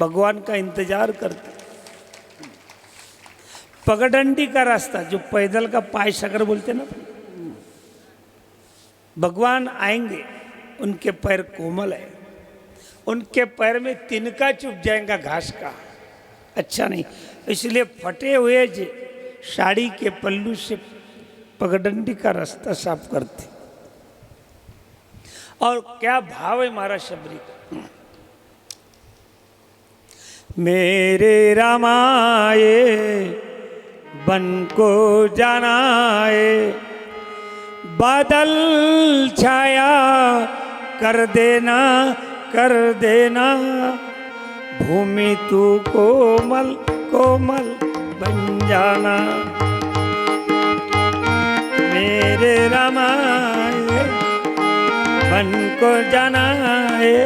भगवान का इंतजार करते। पगडंडी का रास्ता, जो पैदल का पाय सागर बोलते ना, भगवान आएंगे, उनके पैर कोमल है, उनके पैर में तिनका चुभ जाएगा घास का, अच्छा नहीं, इसलिए फटे हुए साड़ी के पल्लू से पगडंडी का रास्ता साफ करते। और क्या भाव है महाराज शबरी का, मेरे रामाए बन को जानाए, बादल छाया कर देना कर देना, भूमि तू कोमल कोमल बन जाना। मेरे रामाए बन को जाना है,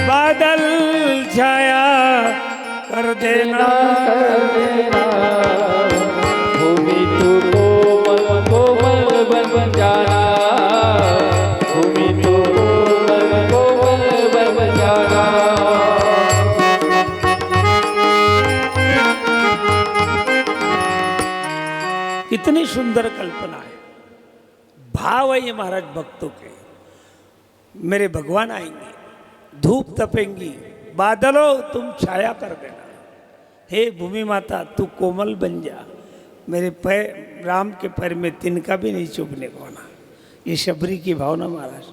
बादल छाया कर देना भूमि तू कोमल कोमल बन जाना, भूमि तू कोमल कोमल बन जाना। कितनी सुंदर कल्पना है, भाव है ये महाराज भक्तों के। मेरे भगवान आएंगे, धूप तपेंगी, बादलों तुम छाया कर देना, हे भूमि माता तू कोमल बन जा, मेरे पैर राम के पैर में तिनका भी नहीं चुभने को ना। ये शबरी की भावना महाराज।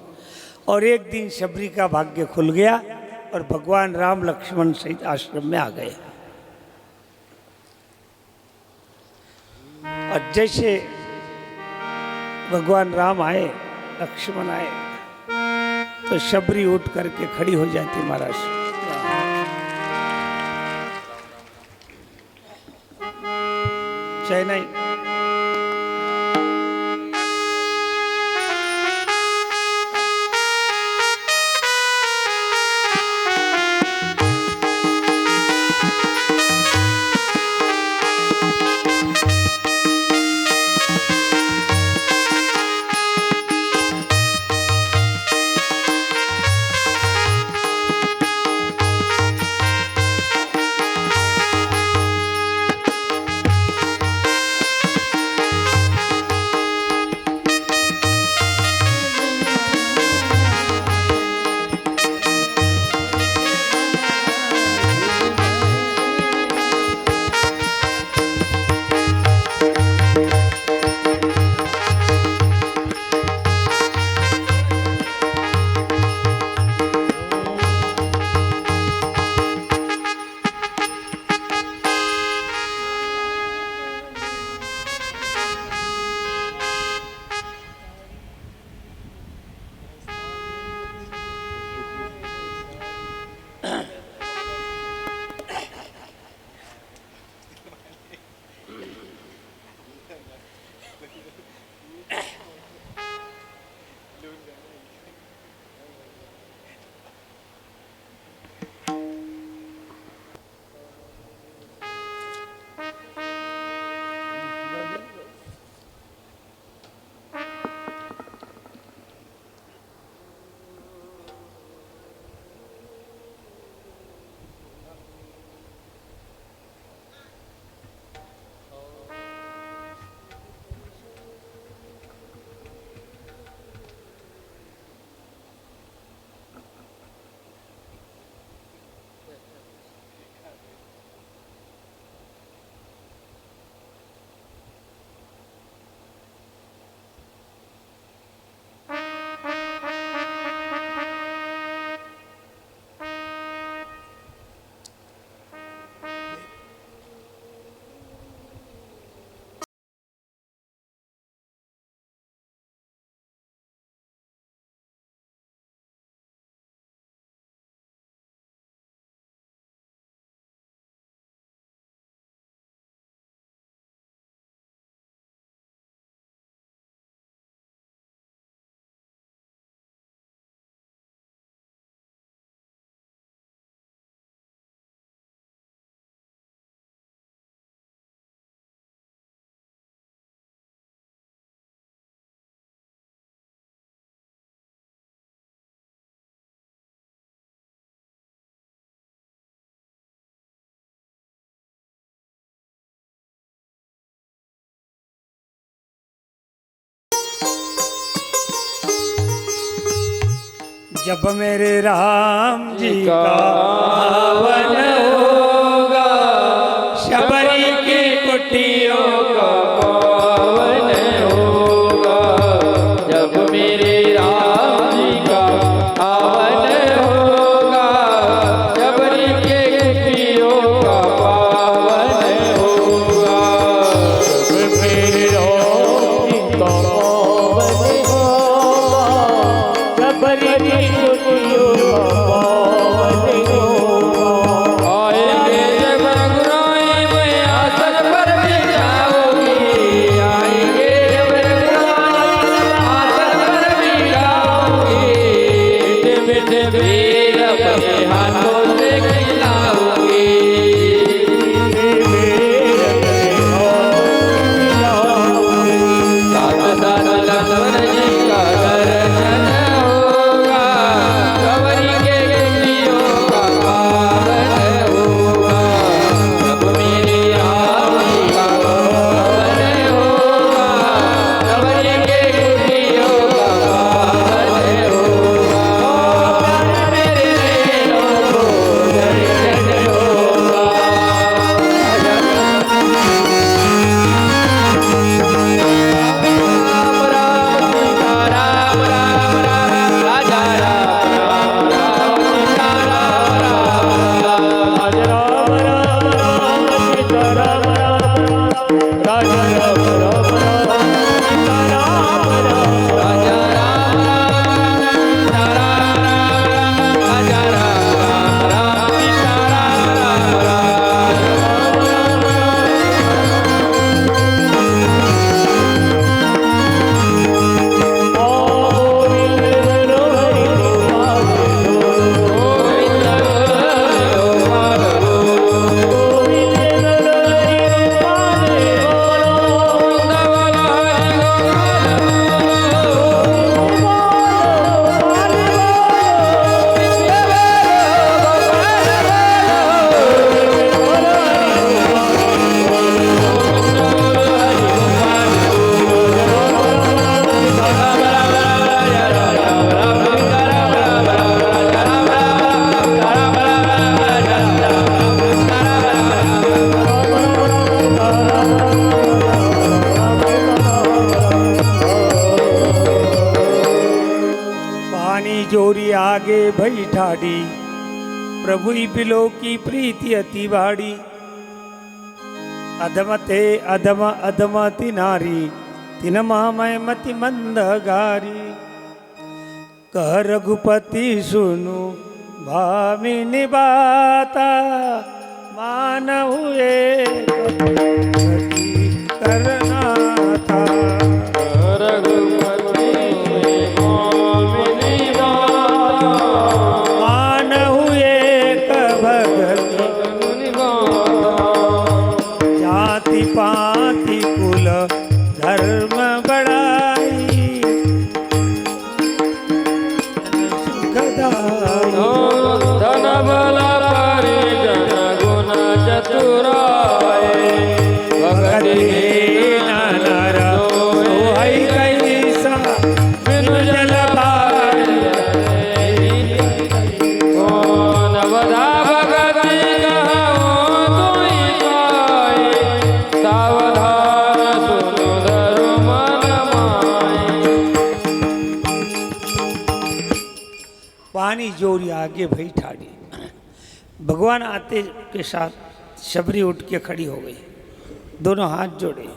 और एक दिन शबरी का भाग्य खुल गया और भगवान राम लक्ष्मण सहित आश्रम में आ गए। और जैसे भगवान राम आए, लक्ष्मण आए, तो शबरी उठ करके खड़ी हो जाती महाराज। चाहे नहीं, जब मेरे राम जी का आवन होगा शबरी की कुटियों का पावन होगा जब मेरे राम जी का आवन होगा शबरी के कुटियों का पावन होगा जब मेरे राम जी का पावन होगा शबरी की कुटियों का पावन होगा आएंगे जब रघुराई में आसन पर बिठाओगी आएंगे जब रघुराई आसन पर बिठाओगी मीठे मीठे बेर अपने हाथों से खिलाओगी साथ साथ लक्ष्मण जी का दर्शन होगा कंवरी के कुटियों का पावन होगा जब मेरे राम जी का पावन होगा कंवरी के कुटियों का पावन होगा मेरे नैनों को दर्शन होगा राम राम सीता राम राम राम राजा राम राम राम सीता राम राम राज राम राम राम सीता राम राम राजा राम राम राम सीता राम राम राजा राम राम सीता राम राम राजा राम राम राम सीता पानी जोरी आगे भई ठाडी प्रभु ही बिलो की प्रीति अति बाड़ी अधम थे अधम अधमति नारी तिन मामय मति मंदगारी कह रघुपति सुनु भामिनी बाता मान हुए करना था रघुपति स्वामिनी मान हुए भगति जाति पाति कुल धर्म बड़ाई सुखदाई धन बल परिजन गुण चतुराय भगति नर सोहै कैसा बिनु जल भारी नवधा भगति कहो तुई पाए सावधान सुनो धर्म माय पानी जोरी आगे भई ठाड़ी भगवान आते के साथ शबरी उठ के खड़ी हो गई दोनों हाथ जोड़े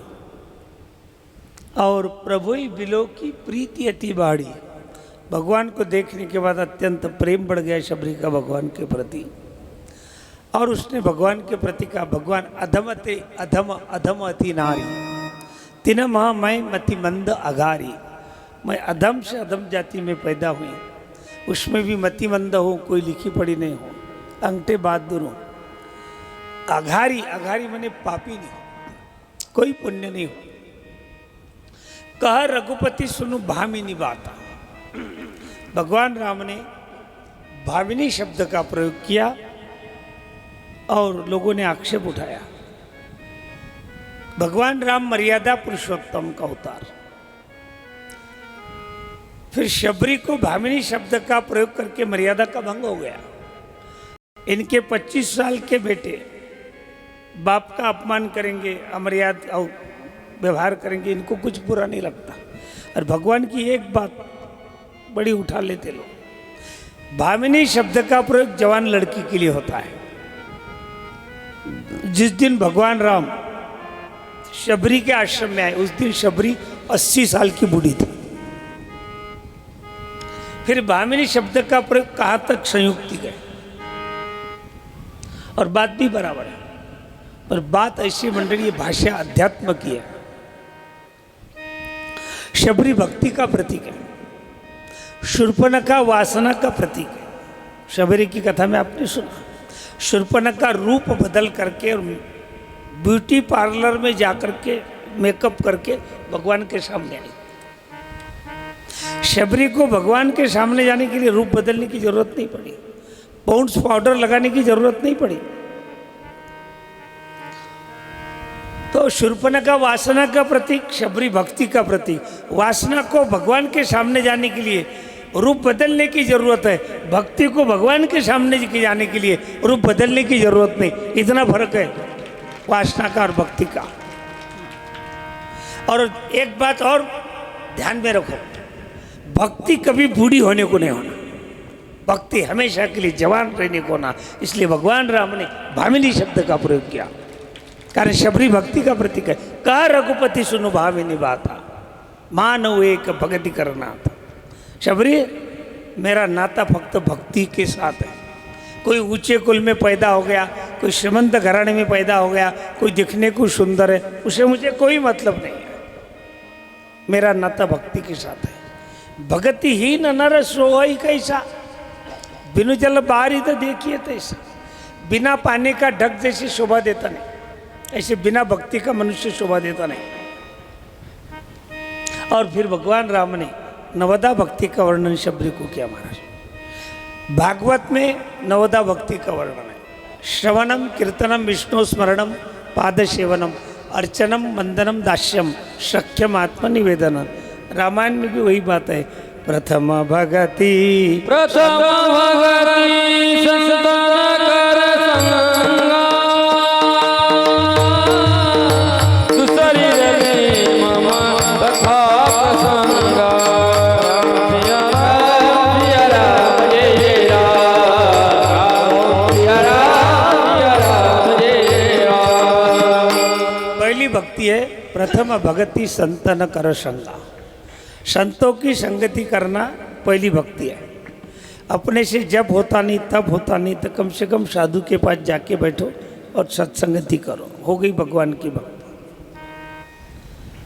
और प्रभु ही बिलो की प्रीति अति बाढ़ी भगवान को देखने के बाद अत्यंत प्रेम बढ़ गया शबरी का भगवान के प्रति और उसने भगवान के प्रति कहा भगवान अधमते अधम अधम अति नारी तिन माँ मैं मति मंद अगारी मैं अधम से अधम जाति में पैदा हुई उसमें भी मति मंद हूँ कोई लिखी पढ़ी नहीं हो अंगठे बहादुर हूँ अघारी अघारी मैंने पापी नहीं हो कोई पुण्य नहीं हो कह रघुपति सुनु भामिनी बाता भगवान राम ने भामिनी शब्द का प्रयोग किया और लोगों ने आक्षेप उठाया भगवान राम मर्यादा पुरुषोत्तम का अवतार फिर शबरी को भामिनी शब्द का प्रयोग करके मर्यादा का भंग हो गया। इनके 25 साल के बेटे बाप का अपमान करेंगे, अमर्यादा व्यवहार करेंगे, इनको कुछ बुरा नहीं लगता। और भगवान की एक बात बड़ी उठा लेते लोग। भामिनी शब्द का प्रयोग जवान लड़की के लिए होता है। जिस दिन भगवान राम शबरी के आश्रम में आए उस दिन शबरी 80 साल की बूढ़ी थी। फिर भामिनी शब्द का प्रयोग कहाँ तक संयुक्ति गए और बात भी बराबर है, पर बात ऐसी मंडली भाषा अध्यात्म की है। शबरी भक्ति का प्रतीक है, शूर्पणखा वासना का प्रतीक है। शबरी की कथा में आपने सुना, शूर्पणखा रूप बदल करके और ब्यूटी पार्लर में जाकर के मेकअप करके भगवान के सामने आई। शबरी को भगवान के सामने जाने के लिए रूप बदलने की जरूरत नहीं पड़ी, पाउंड्स पाउडर लगाने की जरूरत नहीं पड़ी। तो शूर्पणखा वासना का प्रतीक, शबरी भक्ति का प्रतीक। वासना को भगवान के सामने जाने के लिए रूप बदलने की जरूरत है, भक्ति को भगवान के सामने जाने के लिए रूप बदलने की जरूरत नहीं। इतना फर्क है वासना का और भक्ति का। और एक बात और ध्यान में रखो, भक्ति कभी बूढ़ी होने को नहीं होना, भक्ति हमेशा के लिए जवान रहने को ना। इसलिए भगवान राम ने भामिनी शब्द का प्रयोग किया, कारण शबरी भक्ति का प्रतीक है। कह रघुपति सुनो भामिनी बाता, मानव एक भक्ति करना था। शबरी मेरा नाता फक्त भक्ति के साथ है। कोई ऊंचे कुल में पैदा हो गया, कोई श्रीमंत घराने में पैदा हो गया, कोई दिखने को सुंदर है, उसे मुझे कोई मतलब नहीं है। मेरा नाता भक्ति के साथ है। भगति ही नर सोई कैसा, बिनु जल बारी तो देखिए तैसा। बिना पानी का ढक जैसी शोभा देता नहीं, ऐसे बिना भक्ति का मनुष्य शोभा देता नहीं। और फिर भगवान राम ने नवदा भक्ति का वर्णन शबरी को किया। महाराज भागवत में नवदा भक्ति का वर्णन है। श्रवणम कीर्तनम विष्णु स्मरणम पाद सेवनम अर्चनम वंदनम दास्यम सख्यम आत्मनिवेदनम। रामायण में भी वही बात है। प्रथम भगति संतन कर संगा, दूसरी रहे मम कथा प्रसंगा। सिया राम जय राम, सिया राम जय राम। पहली भक्ति है प्रथम भगति संतन कर संगा। संतों की संगति करना पहली भक्ति है। अपने से जब होता नहीं तब होता नहीं तो कम से कम साधु के पास जाके बैठो और सत्संगति करो, हो गई भगवान की भक्ति।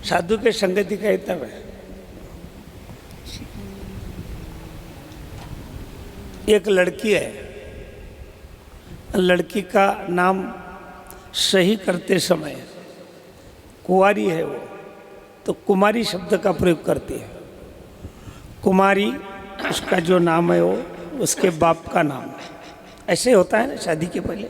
साधु के संगति का इतना है। एक लड़की है, लड़की का नाम सही करते समय कुंवारी है वो, तो कुमारी शब्द का प्रयोग करती है। कुमारी उसका जो नाम है वो उसके बाप का नाम है। ऐसे होता है ना शादी के पहले।